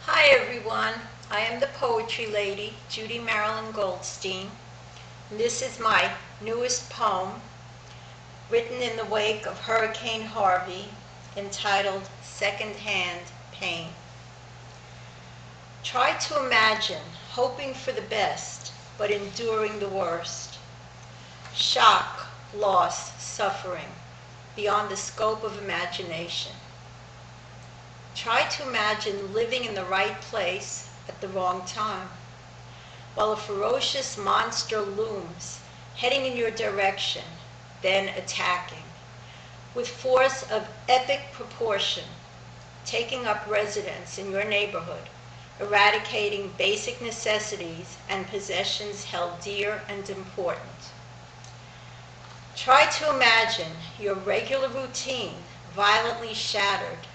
Hi everyone, I am the Poetry Lady, Judy Marilyn Goldstein. And this is my newest poem, written in the wake of Hurricane Harvey, entitled Secondhand Pain. Try to imagine hoping for the best, but enduring the worst. Shock, loss, suffering, beyond the scope of imagination. Try to imagine living in the right place at the wrong time, while a ferocious monster looms, heading in your direction, then attacking, with force of epic proportion, taking up residence in your neighborhood, eradicating basic necessities and possessions held dear and important. Try to imagine your regular routine violently shattered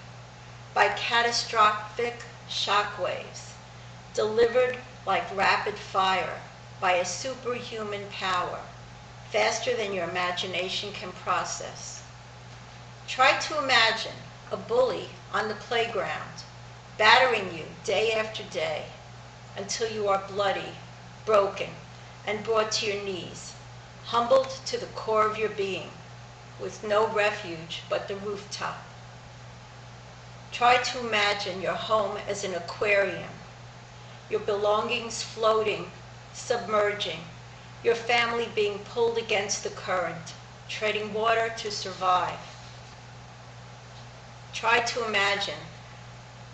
by catastrophic shockwaves, delivered like rapid fire by a superhuman power, faster than your imagination can process. Try to imagine a bully on the playground, battering you day after day, until you are bloody, broken, and brought to your knees, humbled to the core of your being, with no refuge but the rooftop. Try to imagine your home as an aquarium, your belongings floating, submerging, your family being pulled against the current, treading water to survive. Try to imagine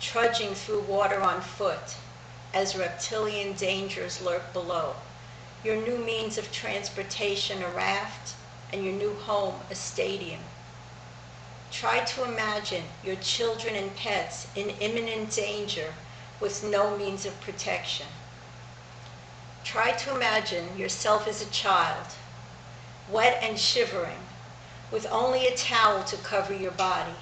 trudging through water on foot as reptilian dangers lurk below, your new means of transportation a raft, and your new home a stadium. Try to imagine your children and pets in imminent danger with no means of protection. Try to imagine yourself as a child, wet and shivering, with only a towel to cover your body,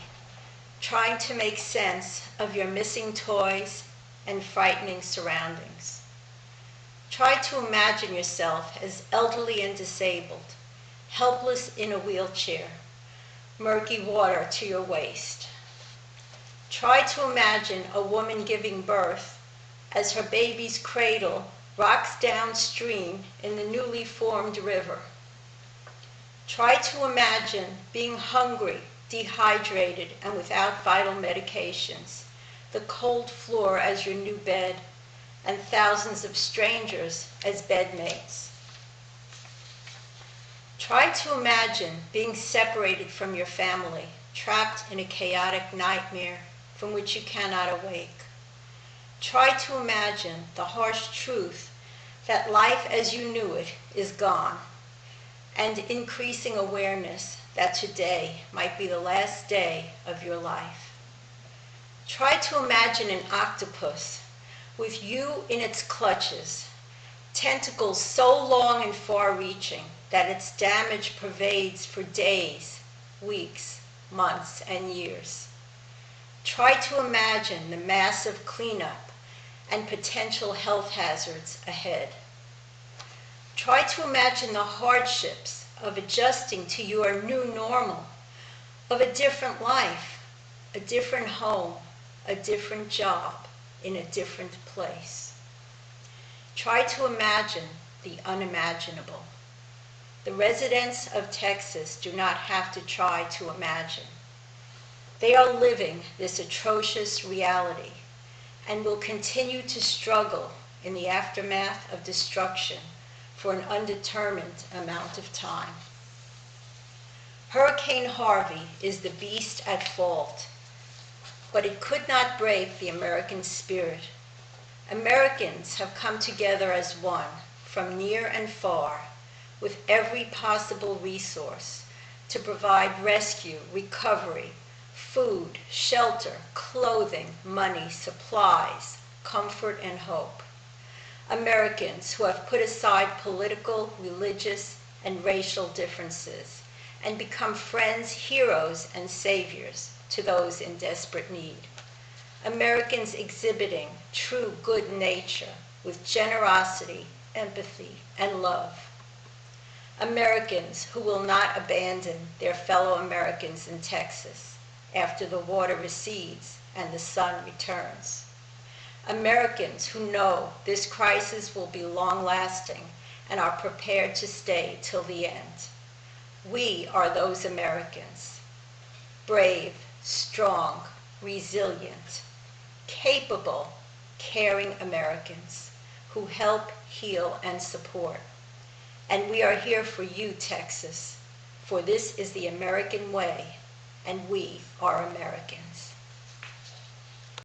trying to make sense of your missing toys and frightening surroundings. Try to imagine yourself as elderly and disabled, helpless in a wheelchair, murky water to your waist. Try to imagine a woman giving birth as her baby's cradle rocks downstream in the newly formed river. Try to imagine being hungry, dehydrated, and without vital medications, the cold floor as your new bed, and thousands of strangers as bedmates. Try to imagine being separated from your family, trapped in a chaotic nightmare from which you cannot awake. Try to imagine the harsh truth that life as you knew it is gone, and increasing awareness that today might be the last day of your life. Try to imagine an octopus with you in its clutches, tentacles so long and far-reaching that its damage pervades for days, weeks, months, and years. Try to imagine the massive cleanup and potential health hazards ahead. Try to imagine the hardships of adjusting to your new normal, of a different life, a different home, a different job, in a different place. Try to imagine the unimaginable. The residents of Texas do not have to try to imagine. They are living this atrocious reality and will continue to struggle in the aftermath of destruction for an undetermined amount of time. Hurricane Harvey is the beast at fault, but it could not break the American spirit. Americans have come together as one, from near and far, with every possible resource to provide rescue, recovery, food, shelter, clothing, money, supplies, comfort, and hope. Americans who have put aside political, religious, and racial differences and become friends, heroes, and saviors to those in desperate need. Americans exhibiting true good nature with generosity, empathy, and love. Americans who will not abandon their fellow Americans in Texas after the water recedes and the sun returns. Americans who know this crisis will be long-lasting and are prepared to stay till the end. We are those Americans, brave, strong, resilient, capable, caring Americans who help, heal, and support. And we are here for you, Texas, for this is the American way, and we are American.